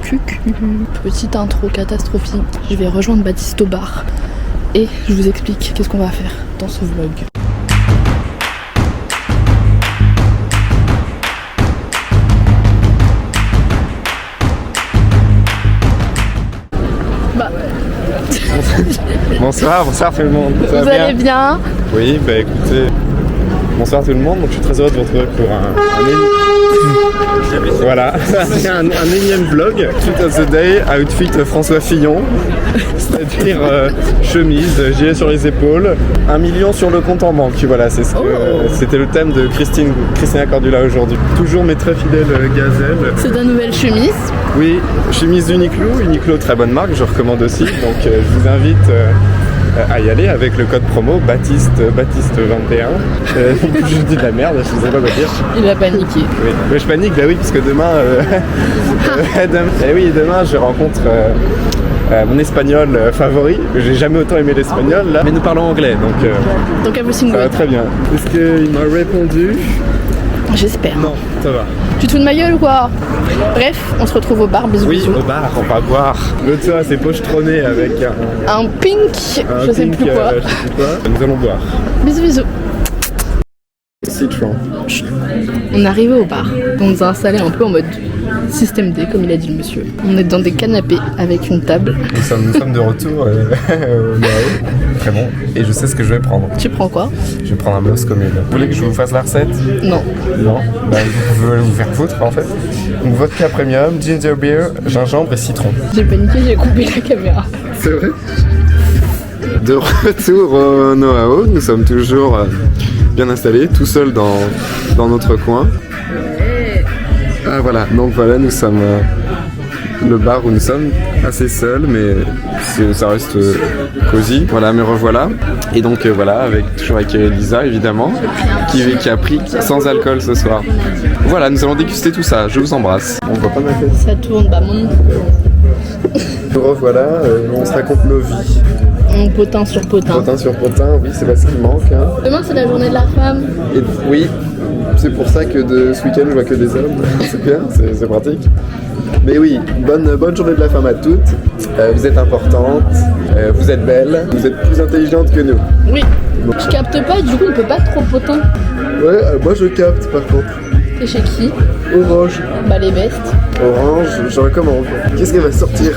cuc. Petite intro catastrophique. Je vais rejoindre Baptiste au bar et je vous explique qu'est-ce qu'on va faire dans ce vlog. Bonsoir tout le monde. Ça Vous allez bien? Oui, bah écoutez, bonsoir tout le monde. Donc je suis très heureux de vous retrouver pour voilà, un énième vlog. Outfit of the day, outfit François Fillon, c'est-à-dire chemise, gilet sur les épaules, 1 million sur le compte en banque. Voilà, c'est ce que c'était le thème de Christina Cordula aujourd'hui. Toujours mes très fidèles gazelles. C'est ta nouvelle chemise? Oui, chemise Uniqlo, très bonne marque, je recommande aussi. Donc je vous invite à y aller avec le code promo Baptiste 21. Je dis de la merde, je sais pas quoi dire. Il a paniqué. Oui, mais je panique, bah oui, parce que demain, demain je rencontre mon espagnol favori. J'ai jamais autant aimé l'espagnol là, mais nous parlons anglais, donc everything ça va good. très bien. Est-ce qu'il m'a répondu? J'espère. Non, ça va. Tu te fous de ma gueule ou quoi? Bref, on se retrouve au bar, bisous Oui, bisous. au bar, on va boire. L'autre soir, c'est pochetronné avec Un pink, je sais plus quoi. je sais plus quoi. Nous allons boire. Bisous bisous. Citron. On est arrivé au bar. On nous a installé un peu en mode système D, comme il a dit le monsieur. On est dans des canapés avec une table. Nous sommes de retour au Nao. Très bon. Et je sais ce que je vais prendre. Tu prends quoi? Je vais prendre un Moss commune. Vous voulez que je vous fasse la recette? Non. Non. Bah, vous pouvez vous faire foutre en fait. Donc vodka premium, ginger beer, gingembre et citron. J'ai paniqué, j'ai coupé la caméra. C'est vrai? De retour au Noao, nous sommes toujours bien installés, tout seuls dans notre coin. Ah voilà, donc voilà, nous sommes le bar où nous sommes assez seuls, mais ça reste cosy. Voilà, me revoilà. Et donc voilà, toujours avec Elisa évidemment, qui a pris sans alcool ce soir. Voilà, nous allons déguster tout ça. Je vous embrasse. On voit pas ma tête. Ça tourne, bah mon... Nous revoilà, on se raconte nos vies. Potin sur potin. Potin sur potin, oui, c'est pas ce qui manque. Hein. Demain c'est la journée de la femme. Et oui, c'est pour ça que ce week-end je vois que des hommes. C'est bien, c'est pratique. Mais oui, bonne journée de la femme à toutes. Vous êtes importantes, vous êtes belles, vous êtes plus intelligentes que nous. Oui. Donc, je capte pas, du coup on peut pas trop potin. Ouais, moi je capte par contre. T'es chez qui? Orange. Bah les bestes. Orange, je recommande. Qu'est-ce qu'elle va sortir?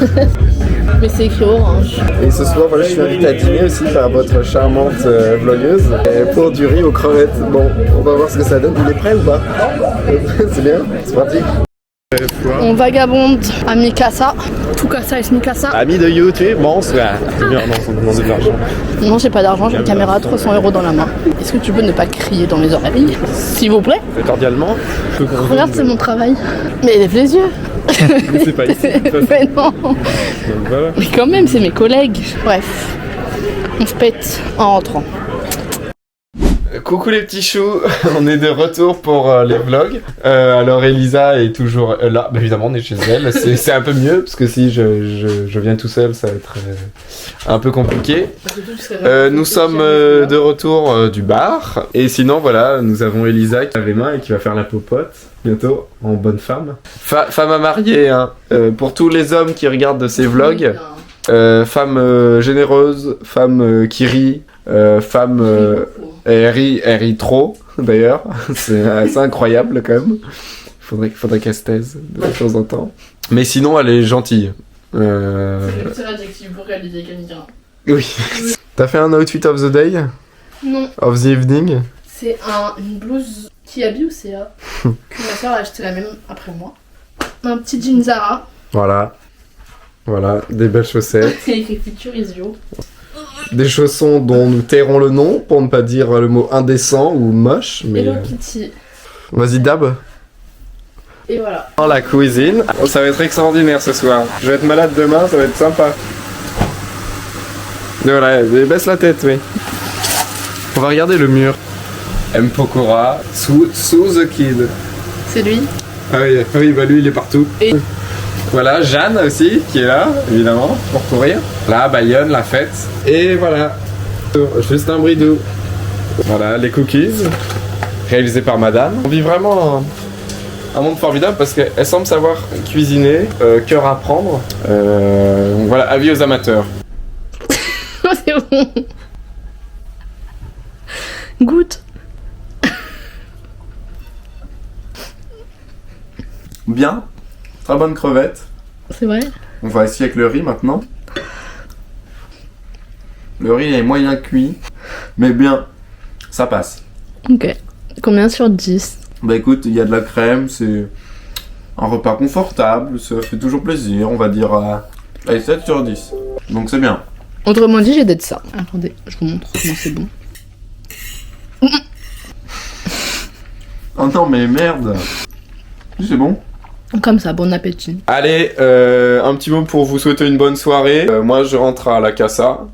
Mais c'est écrit orange. Et ce soir, voilà, je suis invité à dîner aussi par votre charmante vlogueuse pour du riz aux crevettes. Bon, on va voir ce que ça donne. Il est prêt ou pas? C'est bien, c'est pratique. On vagabonde à Mikasa. Tout casa es Mikasa. Ami de YouTube, bonsoir. C'est bien, non, de l'argent. Non, j'ai pas d'argent, j'ai une caméra à 300 € dans la main. Est-ce que tu peux ne pas crier dans mes oreilles? S'il vous plaît? Cordialement. Regarde, c'est mon travail. Mais lève les yeux. Mais c'est pas ici. Mais non. Donc voilà. Mais quand même, c'est mes collègues. Bref, on se pète en rentrant. Coucou les petits choux, on est de retour pour les vlogs. Alors Elisa est toujours là, bah, évidemment on est chez elle, c'est un peu mieux parce que si je viens tout seul ça va être un peu compliqué. Nous sommes de retour du bar et sinon voilà, nous avons Elisa qui a les mains et qui va faire la popote bientôt en bonne femme. Femme à marier, hein. Pour tous les hommes qui regardent ces vlogs, femme généreuse, femme qui rit, femme... elle rit trop, d'ailleurs. C'est incroyable, quand même. Faudrait qu'elle se taise de temps en temps. Mais sinon, elle est gentille. C'est le petit adjectif pour réaliser quelqu'un. Oui. T'as fait un outfit of the day? Non. Of the evening? C'est une blouse qui habille ou CA que ma soeur a acheté la même après moi. Un petit jean Zara. Voilà. Voilà, des belles chaussettes. C'est écrit Futurisio. Des chaussons dont nous tairons le nom pour ne pas dire le mot indécent ou moche. Mais Hello Kitty. Vas-y, Dab. Et voilà. Dans la cuisine. Ça va être extraordinaire ce soir. Je vais être malade demain, ça va être sympa. Et voilà, baisse la tête, oui. On va regarder le mur. M. Pokora, sous The Kid. C'est lui. Ah oui, bah lui il est partout. Et... Voilà, Jeanne aussi qui est là, évidemment, pour courir. Là, Bayonne, la fête. Et voilà, juste un bridou. Voilà, les cookies, réalisés par madame. On vit vraiment un monde formidable parce qu'elle semble savoir cuisiner, cœur à prendre. Donc voilà, avis aux amateurs. C'est bon. Goûte. Bien, très bonne crevette. C'est vrai. On va essayer avec le riz maintenant. Le riz est moyen cuit, mais bien, ça passe. Ok. Combien sur 10? Bah écoute, il y a de la crème, c'est un repas confortable, ça fait toujours plaisir, on va dire allez, 7 sur 10. Donc c'est bien. Autrement dit, j'ai d'être ça. Attendez, je vous montre comment c'est bon. Oh non mais merde. C'est bon. Comme ça, bon appétit. Allez, un petit mot pour vous souhaiter une bonne soirée. Moi je rentre à la casa,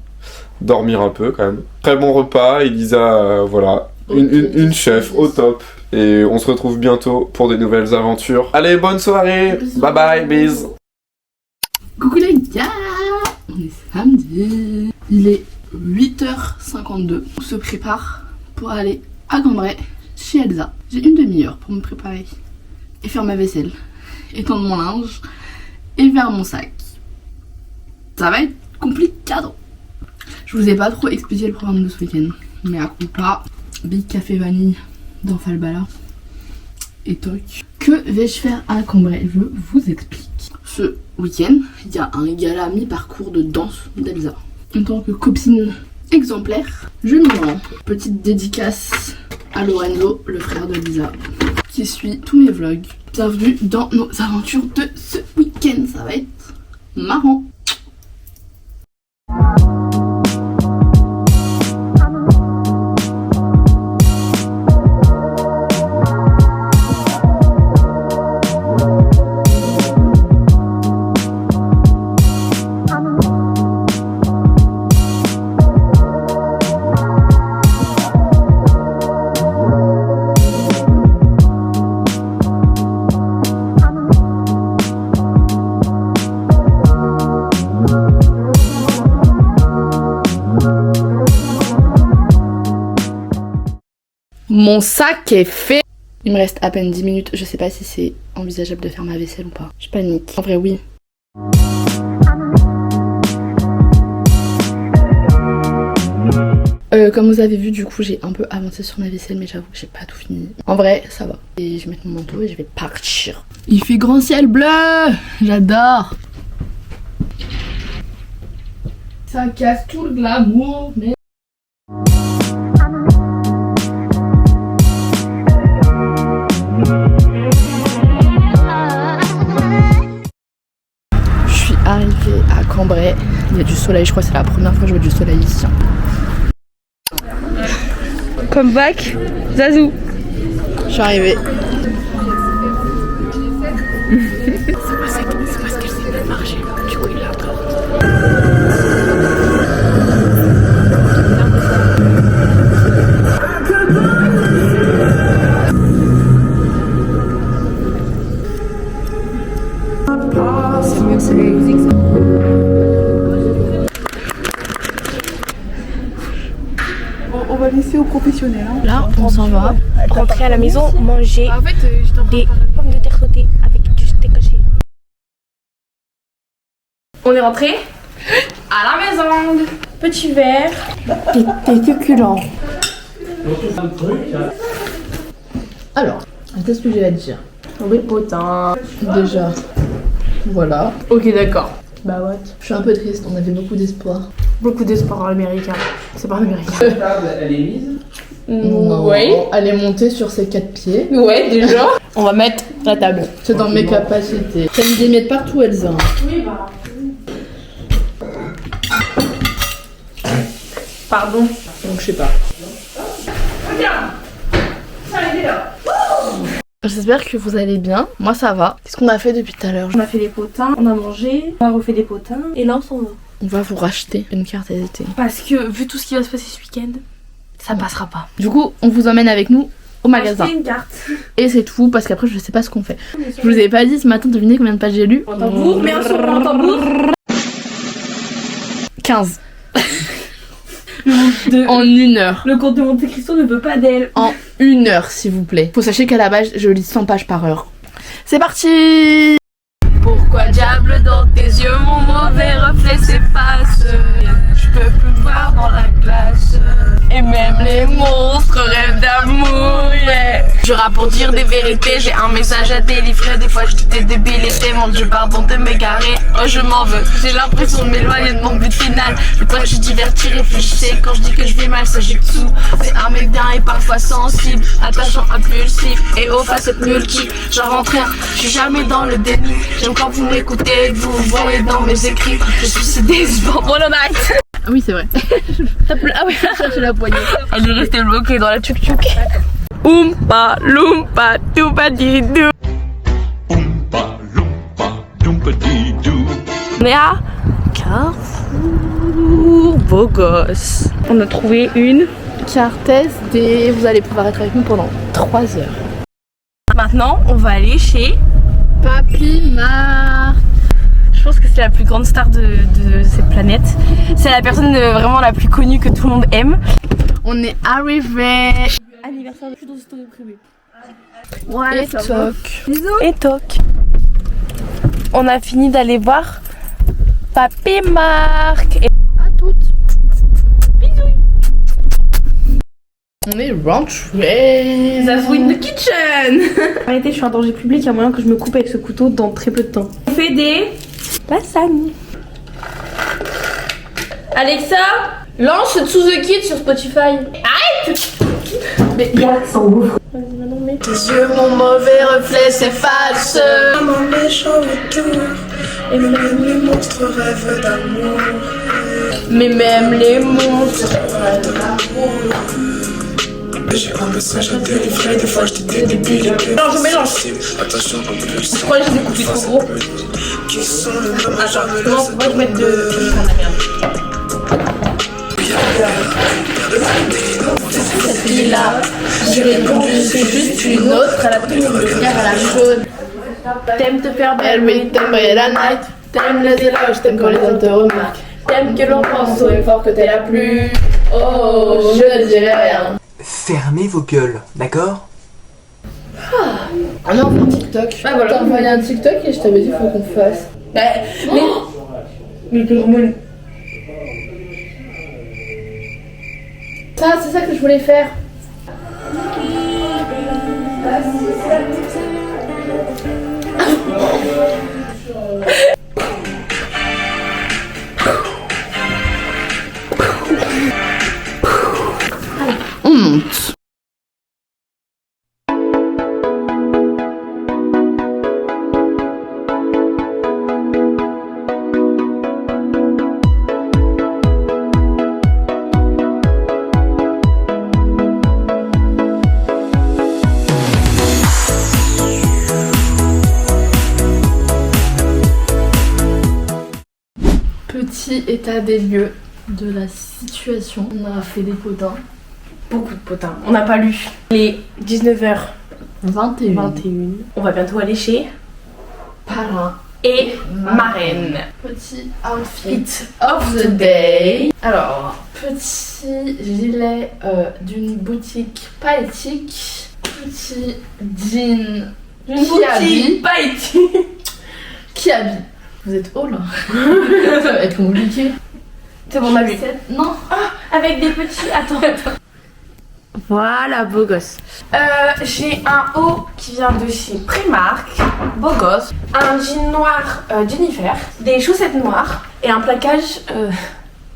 dormir un peu quand même. Très bon repas, Elisa, voilà, une chef au top. Et on se retrouve bientôt pour des nouvelles aventures. Allez, bonne soirée, bye bye, bis. Coucou les gars, on est samedi. Il est 8h52. On se prépare pour aller à Cambrai chez Elsa. J'ai une demi-heure pour me préparer et faire ma vaisselle, étendre mon linge et faire mon sac. Ça va être compliqué. Je vous ai pas trop expliqué le programme de ce week-end, mais à coup pas, Big Café Vanille dans Falbala et toc. Que vais-je faire à Cambrai? Je vous explique. Ce week-end, il y a un gala mi-parcours de danse d'Elsa. En tant que copine exemplaire, je m'y rends. Petite dédicace à Lorenzo, le frère de Lisa, qui suit tous mes vlogs. Bienvenue dans nos aventures de ce week-end, ça va être marrant. Mon sac est fait. Il me reste à peine 10 minutes. Je sais pas si c'est envisageable de faire ma vaisselle ou pas. Je panique. En vrai, oui. Comme vous avez vu, du coup, j'ai un peu avancé sur ma vaisselle, mais j'avoue que j'ai pas tout fini. En vrai, ça va. Et je vais mettre mon manteau et je vais partir. Il fait grand ciel bleu. J'adore. Ça casse tout le glamour, mais... Arrivé à Cambrai, il y a du soleil, je crois que c'est la première fois que je vois du soleil ici. Come back, Zazou. Je suis arrivée. C'est parce qu'elle sait pas marcher, du coup il est en train On va laisser aux professionnels. Hein. Là, on s'en va. Rentrer à la maison, manger En fait, des pommes de terre sautées avec du steak haché. On est rentré à la maison. Petit verre. T'es succulent. Alors, qu'est-ce que j'ai à dire? Oui, potin. Déjà, voilà. Ok, d'accord. Bah what? Je suis un peu triste, on avait beaucoup d'espoir. Beaucoup d'espoir américain. C'est pas américain. La table, elle est mise. Non, Ouais. elle est montée sur ses 4 pieds. Ouais, déjà. On va mettre la table. C'est dans mes capacités. T'as mis des miettes partout, Elsa. Oui, bah. Pardon. Donc je sais pas. J'espère que vous allez bien. Moi ça va. Qu'est-ce qu'on a fait depuis tout à l'heure? On a fait des potins, on a mangé, on a refait des potins. Et là, on s'en va. On va vous racheter une carte d'été. Parce que, vu tout ce qui va se passer ce week-end, ça passera pas. Du coup, on vous emmène avec nous au magasin. Acheter une carte. Et c'est tout, parce qu'après je sais pas ce qu'on fait. Je vous ai pas dit ce matin, devinez combien de pages j'ai lu? En tambour, mais un son en tambour. 15. De- En 1 heure. Le comte de Monte Cristo ne veut pas d'elle. En 1 heure, s'il vous plaît. Faut sachez qu'à la base, je lis 100 pages par heure. C'est parti. Pourquoi diable dans tes yeux mon mauvais reflet s'efface? Je peux plus voir dans la glace. Et même les monstres rêvent d'amour, yeah. Je rappe pour dire des vérités, j'ai un message à délivrer. Des fois j'étais débilité, mon Dieu pardon de m'égarer. Oh je m'en veux, j'ai l'impression de m'éloigner de mon but final. Mais toi je divertis, réfléchissez. Quand je dis que je vais mal, sachez que tout. C'est un mec bien et parfois sensible, attachant, impulsif et aux facettes multiples. J'invente rien, je suis jamais dans le déni. J'aime quand vous m'écoutez et que vous voyez dans mes écrits. Je suis si décevant, bon night. Ah oui, c'est vrai. Ah oui, chercher la poignée. Elle est restée bloquée dans la tchouk-tchouk. Oompa, loompa, toupa-didou. Oompa, loompa, doompa-dee-doo. On est à Carrefour Beau Gosse. On a trouvé une. Carte SD, vous allez pouvoir être avec nous pendant 3 heures. Maintenant, on va aller chez... Papy Marc. Je pense que c'est la plus grande star de cette planète. C'est la personne vraiment la plus connue que tout le monde aime. On est arrivé. Anniversaire de dans une story privée. Et toc. Et toc. On a fini d'aller voir Papy Marc. Et À toutes. Bisous. On est rentré. That's in the kitchen. Arrêtez, je suis un danger public, il y a moyen que je me coupe avec ce couteau dans très peu de temps. On fait des lasagnes. Alexa, lance To The Kid sur Spotify. Arrête. Mais ça ouvre. Vas-y, maintenant, mets. Tes yeux, mon mauvais reflet s'efface. Mon méchant retour, et même les monstres rêvent d'amour. Mais même les monstres. J'ai un message à délivrer, des fois je t'ai débile. Non, je mélange. Attention, comme plus. Je crois que j'ai découpé trop gros. Qui sont le même Attends, comment faut pas que je mette de... Cette fille-là, j'ai répondu, c'est juste une autre. Elle a tout mis le cœur à la chaude. T'aimes te faire Elle belle, oui, t'aimes briller la night. T'aimes les éloges, t'aimes quand les hommes te remarquent. t'aimes que l'on pense au effort que t'es la plus. Oh, je ne dirai rien. Fermez vos gueules, d'accord? On est en fait un TikTok. Bah voilà. T'as envoyé un TikTok et je t'avais dit faut qu'on fasse. Mais les hormones. Ça, c'est ça que je voulais faire. On monte. Petit état des lieux de la situation. On a fait des potins. Beaucoup de potins. On n'a pas lu. Il est 19h21. 21. On va bientôt aller chez Parrain. et marraine. Petit outfit of the day. Alors, petit gilet d'une boutique pas éthique. Petit jean Une qui habille. pas éthique. Qui habille. Vous êtes haut là. Ça va être compliqué. C'est bon, on a vu. Non. Avec des petits. Attends. Voilà, beau gosse. J'ai un haut qui vient de chez Primark, beau gosse. Un jean noir Jennifer, des chaussettes noires et un plaquage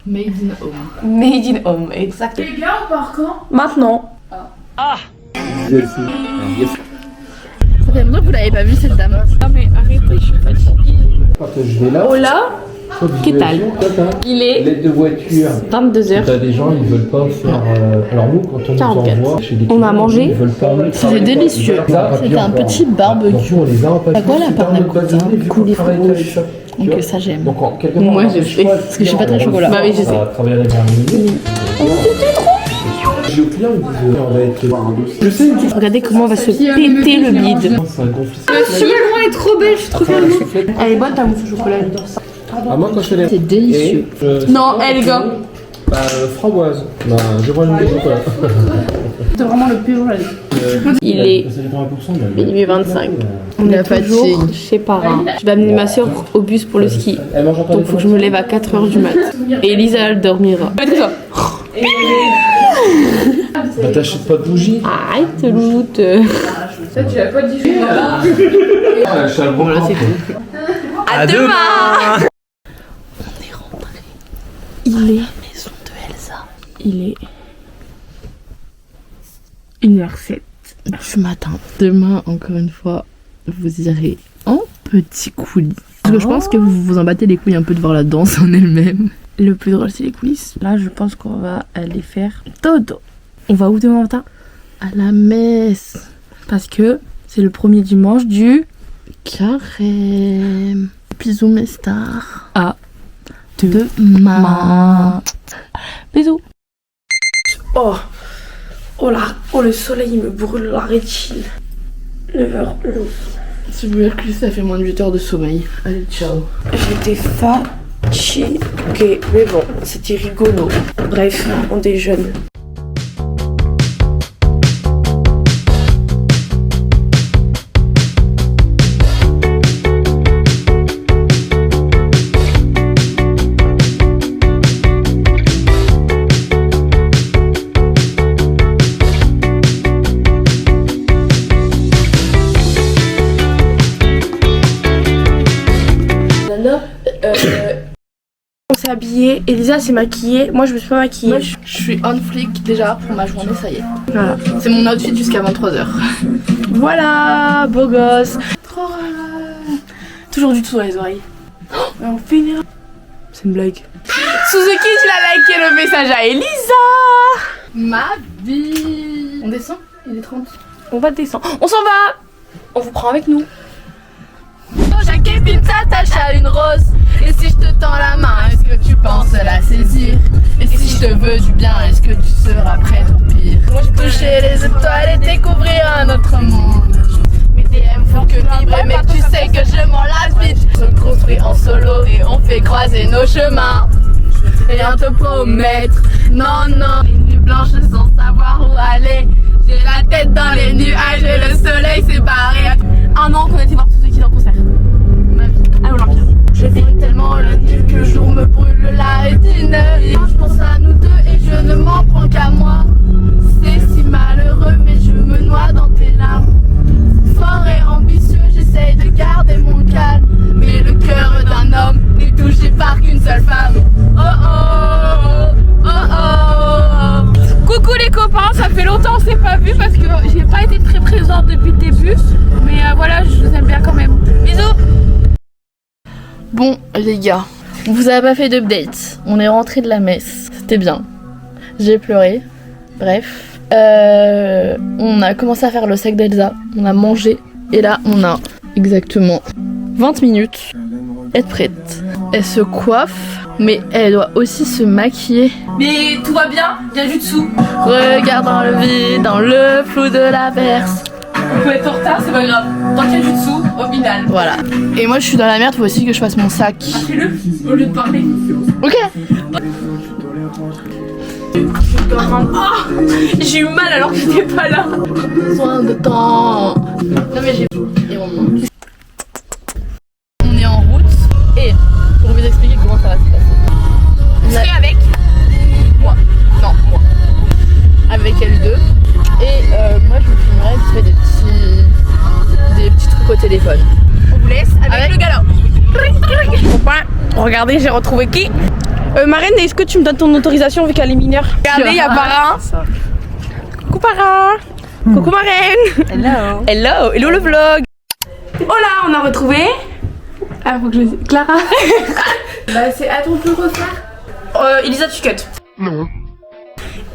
Made in home. made in home. Exactement. Les gars, on part quand? Maintenant. Ça fait longtemps que vous l'avez pas vu cette dame. Ah mais arrêtez, je suis fatiguée. Je vais là. Hola, qu'est-ce que il est L'aide de voiture. 22h. T'as des gens, ils veulent pas faire. Alors nous, quand on nous 44. envoie chez des On a clients, mangé. ils veulent pas. C'était délicieux. C'était un petit barbecue. Donc nous, on les a pas. T'as quoi la panna cotta? Coulis rouge. Donc ça j'aime. Donc quelque part, Moi, on a je le sais, choix, parce que je suis pas très chocolat. Bah oui, je sais. On va travailler avec un menu. J'ai au client, ils disent on va être. Je sais, Regardez comment va se péter le bide. c'est un gonflé. Elle est trop belle, je suis trop fière. Elle est bonne ta mousse au chocolat, j'adore ça. Ah, moi, quand je fais les. C'est délicieux. Non, elle, gars. Bah, framboise. Bah, je prends une de chocolat. C'est vraiment le pire, j'allais. Il est minuit 25. On est toujours chez Para. Je vais amener ma soeur au bus pour le ski. Donc faut que je me lève à 4h du mat. Et Elisa elle dormira. Bah t'achètes pas de bougies? Arrête loot. Ça, tu l'as pas dit. Voilà, c'est tout. À demain. On est rentré. Il est maison de Elsa. Il est 1h07 du matin. Demain, encore une fois, vous irez en petit coulis. Parce que je pense que vous vous en battez les couilles un peu de voir la danse en elle-même. Le plus drôle, c'est les coulisses. Là, je pense qu'on va aller faire dodo. On va où demain matin? À la messe. Parce que c'est le premier dimanche du carême. Bisous mes stars. À demain. Bisous. Oh là, le soleil me brûle la rétine. 9h11. Si vous voulez que ça fait moins de 8 heures de sommeil. Allez, ciao. J'étais fatiguée. Mais bon, c'était rigolo. Bref, on déjeune. On s'est habillé, Elisa s'est maquillée, moi je me suis pas maquillée. Moi, je suis on flic déjà pour ma journée, ça y est. Voilà. C'est mon outfit jusqu'à 23h. Voilà, beau gosse. Trop toujours du tout dans les oreilles. On fait une erreur. C'est une blague. Suzuki, tu l'as liké le message à Elisa. Ma vie. On descend? Il est 30. On va descendre. On s'en va. On vous prend avec nous. Chaque épine s'attache à une rose. Et si je te tends la main, est-ce que tu penses la saisir? Et si je te veux du bien, est-ce que tu seras prête au pire? Moi je toucher les étoiles et découvrir un autre monde. Mes DM font que vibrer, mais tu sais que je m'en lasse vite. On se construit en solo et on fait croiser nos chemins. Rien te promettre, non, les nuits blanches sans savoir où aller. J'ai la tête dans les nuages et le soleil s'est barré. Un an qu'on a été voir tous ceux qui sont en concert. Ma vie À l'Olympia. Je vis tellement la nuit que le jour me brûle la rétine. Je pense à nous deux et je ne m'en prends qu'à moi. C'est si malheureux mais je me noie dans tes larmes. Fort et ambitieux, j'essaye de garder mon calme. Mais le cœur d'un homme n'est touché par qu'une seule femme. Oh oh, oh oh. Coucou les copains, ça fait longtemps qu'on s'est pas vu parce que j'ai pas été très présente depuis le début. Mais voilà, je vous aime bien quand même. Bisous. Bon les gars, on vous a pas fait d'update. On est rentré de la messe, c'était bien. J'ai pleuré, bref. On a commencé à faire le sac d'Elsa, on a mangé. Et là on a exactement 20 minutes. Être prête. Elle se coiffe, mais elle doit aussi se maquiller. Mais tout va bien, il y a du dessous. Regarde dans le vide, dans le flou de la verse. On peut être en retard, c'est pas grave. Tant qu'il y a du dessous, au final. Voilà. Et moi je suis dans la merde, faut aussi que je fasse mon sac. Fais-le au lieu de parler. Ok. J'ai eu mal alors que j'étais pas là. Besoin de temps. Non mais j'ai... Et on est en route. Et pour vous expliquer comment ça va se passer. Vous serez avec Moi. Non, moi. Avec L2. Et moi je me filmerai qui fait des petits trucs au téléphone. On vous laisse avec le galop. Regardez, j'ai retrouvé qui Marraine, est-ce que tu me donnes ton autorisation vu qu'elle est mineure? Regardez, il y a Para. Coucou Para. Coucou Marraine. Hello. Hello. Hello le vlog. Oh là, on a retrouvé. Ah, faut que je le dise. Clara. Bah, c'est à ton tour refaire. Elisa, tu cut. Non.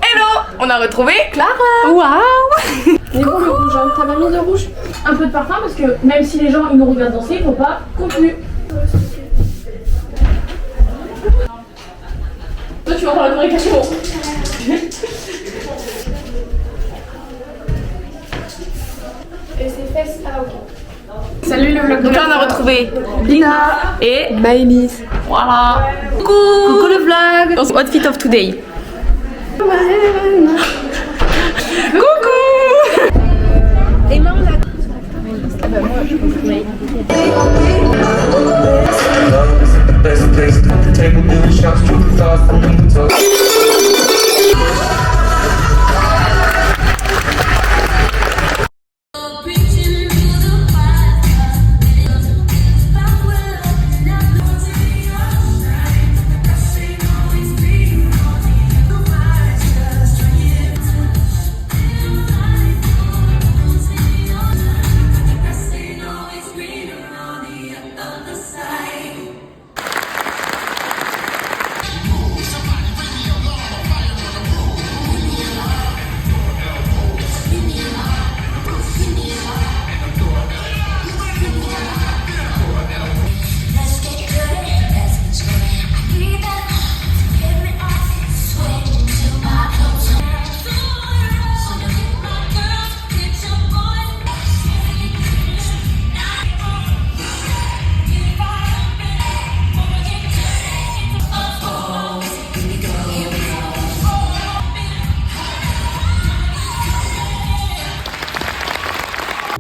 Hello. On a retrouvé Clara. Waouh. Mais bon, le rouge, hein. T'as pas mis de rouge? Un peu de parfum parce que même si les gens ils nous regardent danser, il faut pas conclure. Toi tu vas faire la communication. Et ses fesses, ah ok. Salut le vlog. Donc là on a retrouvé Lina et Maëlys. voilà. Coucou le vlog. Outfit of today. Coucou. Emma, on a...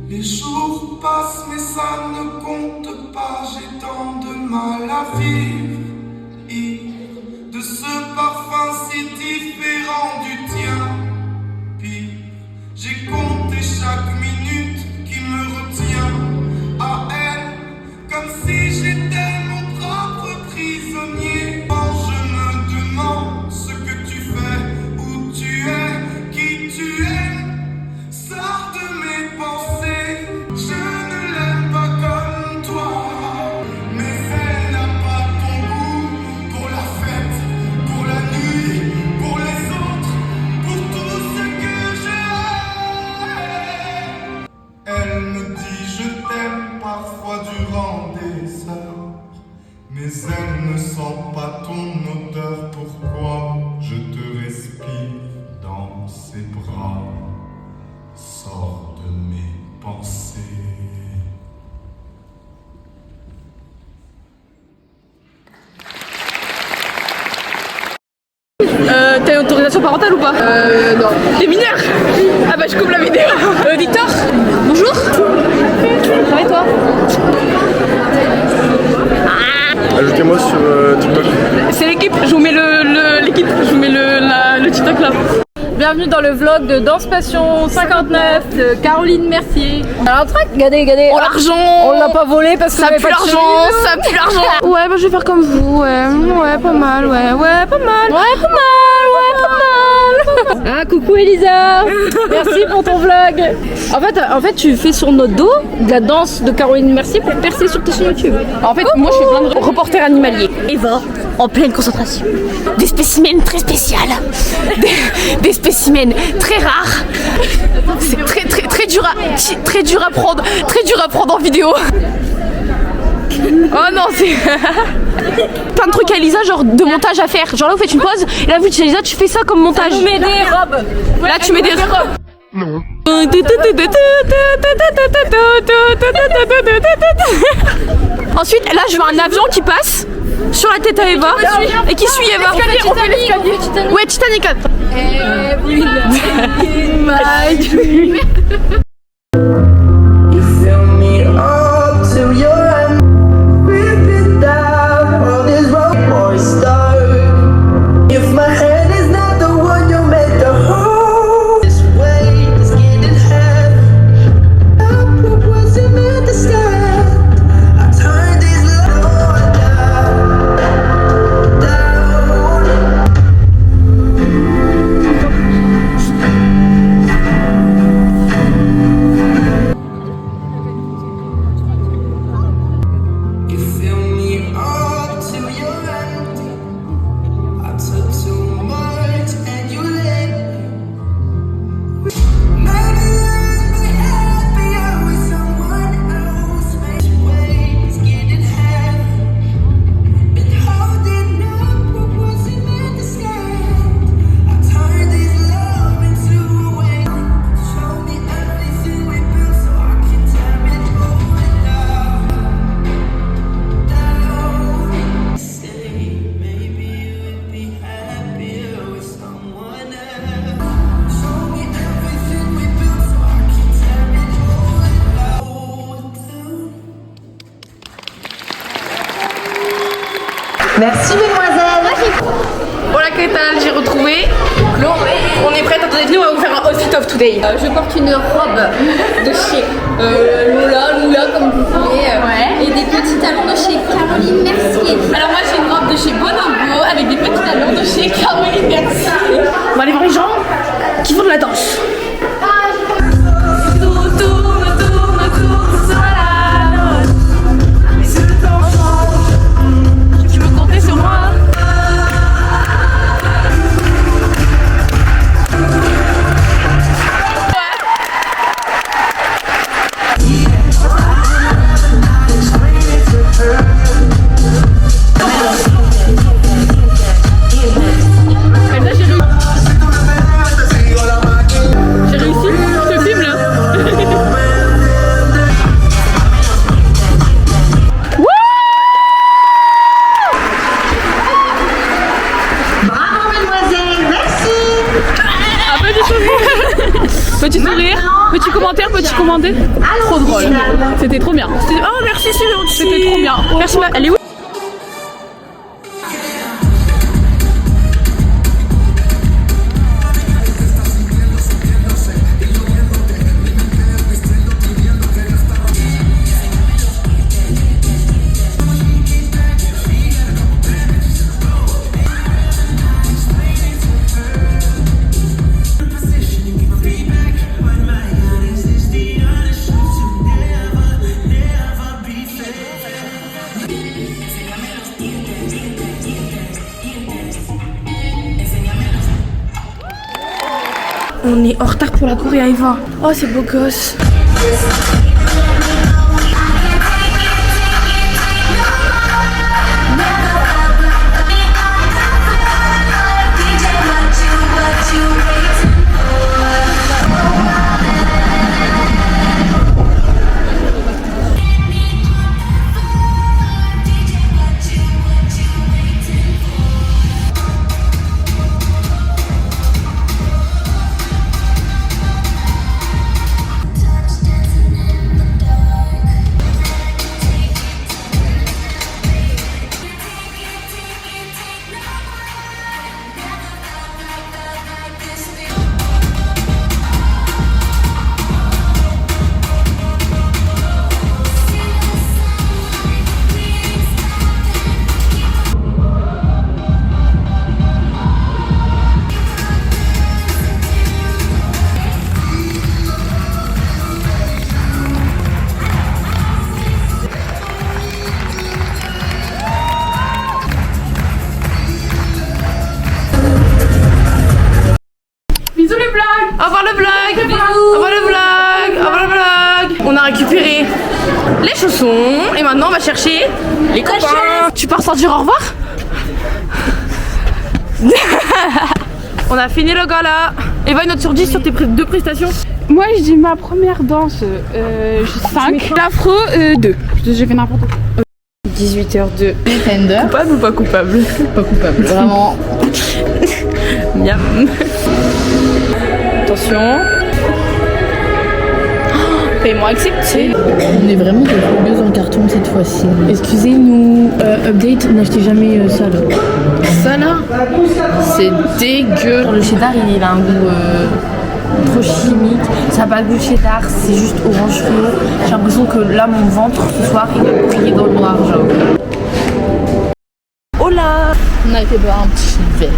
Les jours passent mais ça ne compte pas, j'ai tant de mal à vivre. De ce parfum si différent du tien. Pire, j'ai compté chaque minute qui me retient à elle, comme si j'étais mon propre prisonnier. Quand je me demande ce que tu fais, où tu es, qui tu es, sors de mes pensées. Je ne l'aime pas comme toi, mais elle n'a pas ton goût pour la fête, pour la nuit, pour les autres, pour tout ce que j'ai. Elle me dit je t'aime parfois durant des heures, mais elle ne sent pas ton odeur. Pourquoi je te respire dans ses bras? Sors de mes pensées. T'as une autorisation parentale ou pas? Non. T'es mineur? Ah bah je coupe la vidéo. Victor, bonjour. Ça va et toi? Ajoutez-moi sur TikTok. C'est l'équipe, je vous mets l'équipe, je vous mets le TikTok là. Bienvenue dans le vlog de Danse Passion 59 de Caroline Mercier. Alors regardez. Oh l'argent. On l'a pas volé parce que ça pue l'argent, ça pue l'argent. Ouais bah je vais faire comme vous, ouais pas mal, ouais pas mal. Ah coucou Elisa. Merci pour ton vlog. En fait tu fais sur notre dos de la danse de Caroline Mercier pour percer sur tes chaînes YouTube. En fait moi je fais plein de reporters animaliers. Eva, en pleine concentration. Des spécimens très spéciales. Des spécimens très rares. C'est très dur à prendre en vidéo. Oh non c'est Plein de trucs à Elisa, genre de montage à faire. Genre là vous faites une pause et là vous dites Elisa tu fais ça comme montage. Tu mets des robes. Là tu mets des robes. Non. Ensuite là je vois un avion qui passe sur la tête à Eva et qui suit Eva. On fait l'escalier. Ouais Titanic. Merci mesdemoiselles. Voilà Kétal, j'ai retrouvé Chloé. On est prête, attendez, venez, on va vous faire un outfit of today. Je porte une robe de chez Lula comme vous voulez. Et des petits talons de chez Caroline Mercier. Alors moi j'ai une robe de chez Bonambo avec des petits talons de chez Caroline Mercier. On va aller voir les gens qui font de la danse. Tu veux compter sur moi? J'ai réussi, je te filme là. Bravo mesdemoiselles, merci. Un petit sourire. Petit sourire, petit commentaire, petit commentaire. Trop drôle. C'était trop bien. Oh merci, c'est gentil. C'était trop bien. Merci. Elle est où? On est en retard pour la Corée à Eva. Oh, c'est beau gosse. Au revoir le vlog. Au revoir le vlog. Au revoir le vlog. On a récupéré les chaussons et maintenant on va chercher les copains. Tu pars sans dire au revoir? On a fini le gala. Eva, une note sur 10 sur tes deux prestations? Moi je dis ma première danse 5. L'afro 2. J'ai fait n'importe quoi. 18h02. Tender. Coupable ou pas coupable? Pas coupable. Vraiment. Miam. Attention. Paiement accepté. On est vraiment des blogueuses en carton cette fois-ci. Excusez-nous, update, n'achetez jamais ça là. Ça là, c'est dégueu. Le cheddar il a un goût trop chimique. Ça n'a pas de goût de cheddar, c'est juste orange fluo. J'ai l'impression que là mon ventre ce soir il va briller dans le noir genre. Oh là! On a été boire un petit verre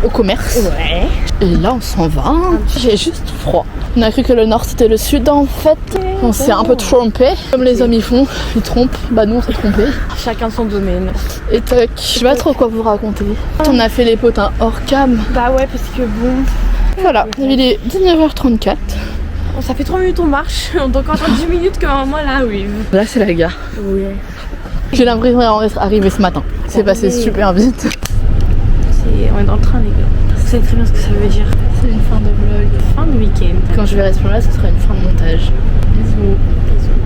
au commerce. Ouais. Et là on s'en va. J'ai juste froid. On a cru que le nord c'était le sud en fait. On s'est un peu trompé. Comme les hommes ils font, ils trompent. Bah nous on s'est trompé. Chacun son domaine. Et toc. Je sais pas trop quoi vous raconter. On a fait les potins hors cam. Bah ouais parce que bon. Voilà, il est 19h34. Bon, ça fait 3 minutes on marche. Donc encore 10 minutes que moi là oui. Là c'est la gare. Oui. J'ai l'impression d'être arrivé ce matin. C'est passé super vite. On est dans le train les gars. Vous savez très bien ce que ça veut dire. C'est une fin de vlog. Fin de week-end. Quand je verrai ce plan là, ce sera une fin de montage. Bisous. Bisous.